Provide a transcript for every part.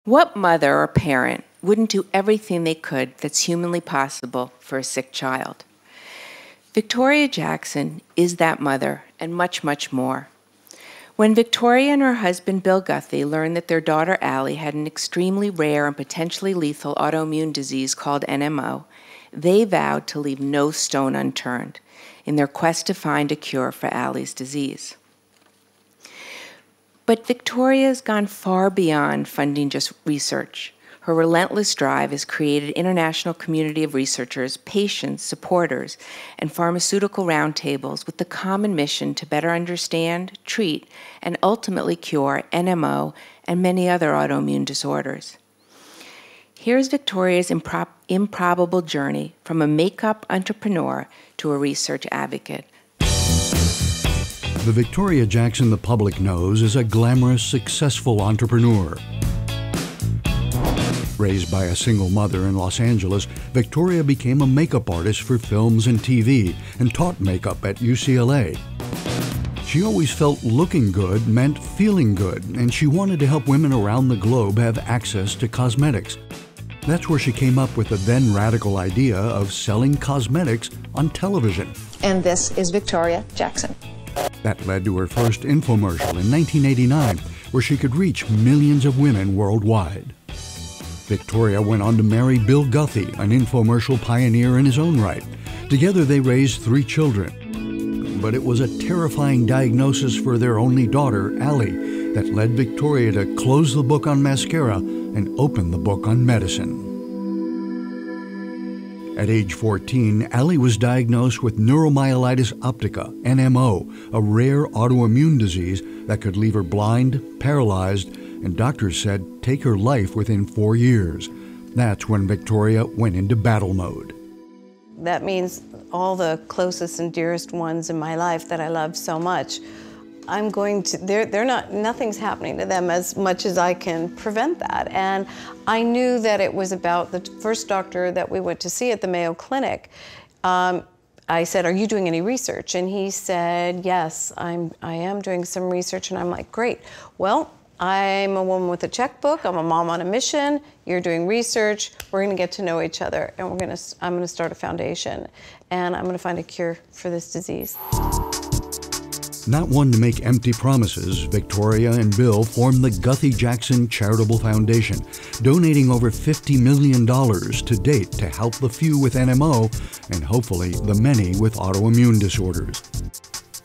What mother or parent wouldn't do everything they could that's humanly possible for a sick child? Victoria Jackson is that mother and much, much more. When Victoria and her husband Bill Guthey learned that their daughter Allie had an extremely rare and potentially lethal autoimmune disease called NMO, they vowed to leave no stone unturned in their quest to find a cure for Allie's disease. But Victoria's gone far beyond funding just research. Her relentless drive has created an international community of researchers, patients, supporters, and pharmaceutical roundtables with the common mission to better understand, treat, and ultimately cure NMO and many other autoimmune disorders. Here's Victoria's improbable journey from a makeup entrepreneur to a research advocate. The Victoria Jackson the public knows is a glamorous, successful entrepreneur. Raised by a single mother in Los Angeles, Victoria became a makeup artist for films and TV and taught makeup at UCLA. She always felt looking good meant feeling good, and she wanted to help women around the globe have access to cosmetics. That's where she came up with the then radical idea of selling cosmetics on television. And this is Victoria Jackson. That led to her first infomercial in 1989, where she could reach millions of women worldwide. Victoria went on to marry Bill Guthey, an infomercial pioneer in his own right. Together they raised 3 children. But it was a terrifying diagnosis for their only daughter, Allie, that led Victoria to close the book on mascara and open the book on medicine. At age 14, Allie was diagnosed with neuromyelitis optica, NMO, a rare autoimmune disease that could leave her blind, paralyzed, and doctors said take her life within 4 years. That's when Victoria went into battle mode. That means all the closest and dearest ones in my life that I love so much, nothing's happening to them as much as I can prevent that. And I knew that it was about the first doctor that we went to see at the Mayo Clinic. I said, "Are you doing any research?" And he said, "Yes, I am doing some research." And I'm like, "Great. Well, I'm a woman with a checkbook. I'm a mom on a mission. You're doing research. We're going to get to know each other, and I'm going to start a foundation, and I'm going to find a cure for this disease." Not one to make empty promises, Victoria and Bill formed the Guthey-Jackson Charitable Foundation, donating over $50 million to date to help the few with NMO and hopefully the many with autoimmune disorders.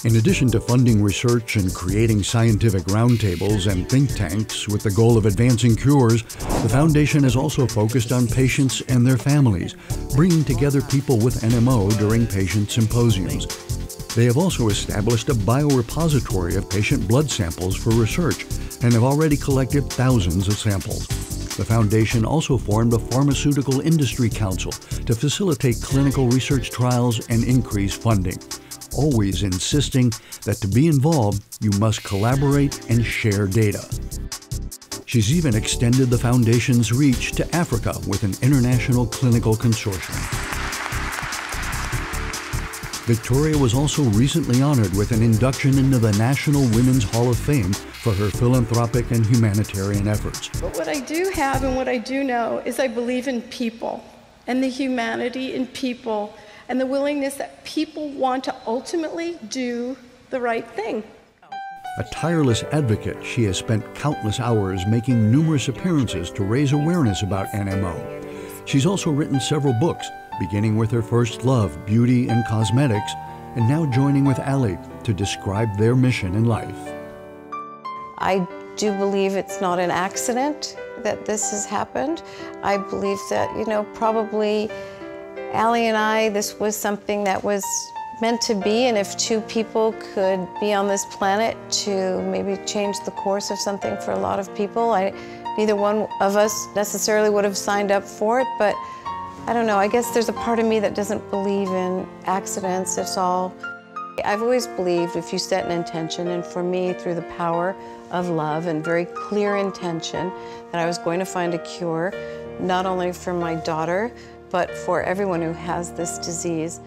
In addition to funding research and creating scientific roundtables and think tanks with the goal of advancing cures, the foundation is also focused on patients and their families, bringing together people with NMO during patient symposiums. They have also established a biorepository of patient blood samples for research and have already collected thousands of samples. The foundation also formed a pharmaceutical industry council to facilitate clinical research trials and increase funding, always insisting that to be involved, you must collaborate and share data. She's even extended the foundation's reach to Africa with an international clinical consortium. Victoria was also recently honored with an induction into the National Women's Hall of Fame for her philanthropic and humanitarian efforts. But what I do have and what I do know is I believe in people and the humanity in people and the willingness that people want to ultimately do the right thing. A tireless advocate, she has spent countless hours making numerous appearances to raise awareness about NMO. She's also written several books, beginning with her first love, beauty and cosmetics, and now joining with Allie to describe their mission in life. I do believe it's not an accident that this has happened. I believe that, probably Allie and I, this was something that was meant to be, and if 2 people could be on this planet to maybe change the course of something for a lot of people, neither one of us necessarily would have signed up for it, but I don't know, I guess there's a part of me that doesn't believe in accidents. It's all, I've always believed if you set an intention, and for me, through the power of love and very clear intention, that I was going to find a cure, not only for my daughter, but for everyone who has this disease.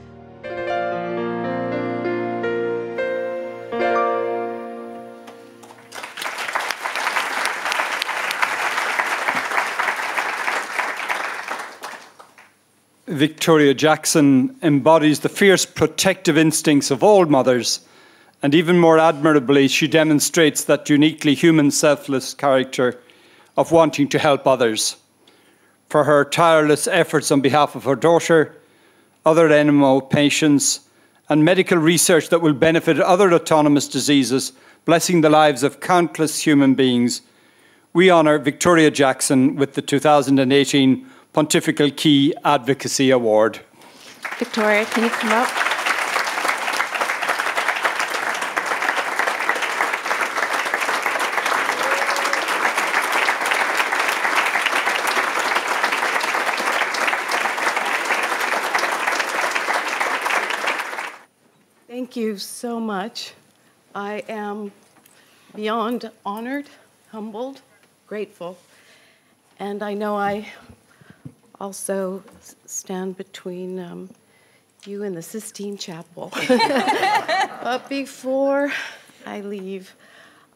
Victoria Jackson embodies the fierce protective instincts of all mothers, and even more admirably, she demonstrates that uniquely human, selfless character of wanting to help others. For her tireless efforts on behalf of her daughter, other NMO patients, and medical research that will benefit other autonomous diseases, blessing the lives of countless human beings, we honour Victoria Jackson with the 2018 Pontifical Key Advocacy Award. Victoria, can you come up? Thank you so much. I am beyond honored, humbled, grateful. And I know I also stand between you and the Sistine Chapel. But before I leave,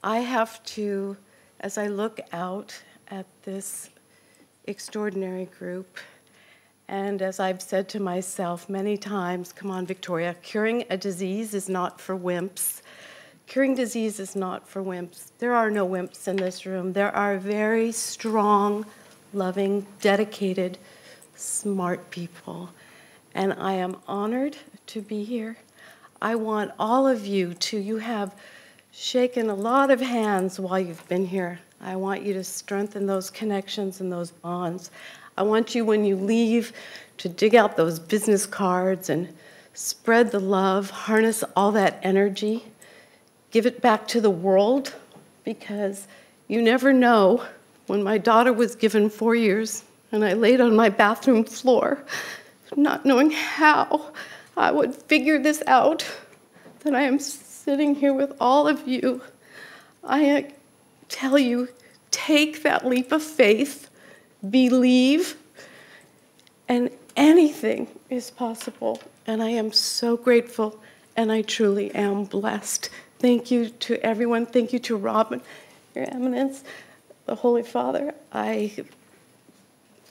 I have to, as I look out at this extraordinary group, and as I've said to myself many times, come on, Victoria, curing a disease is not for wimps. Curing disease is not for wimps. There are no wimps in this room. There are very strong, loving, dedicated, smart people. And I am honored to be here. I want all of you have shaken a lot of hands while you've been here. I want you to strengthen those connections and those bonds. I want you, when you leave, to dig out those business cards and spread the love, harness all that energy, give it back to the world, because you never know. When my daughter was given 4 years and I laid on my bathroom floor, not knowing how I would figure this out, that I am sitting here with all of you. I tell you, take that leap of faith, believe, and anything is possible. And I am so grateful, and I truly am blessed. Thank you to everyone. Thank you to Robin, Your Eminence, the Holy Father. I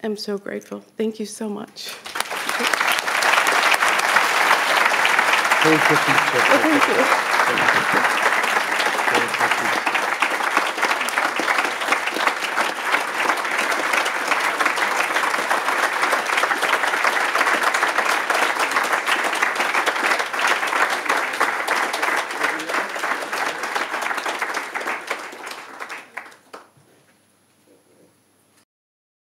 am so grateful. Thank you so much. Thank you.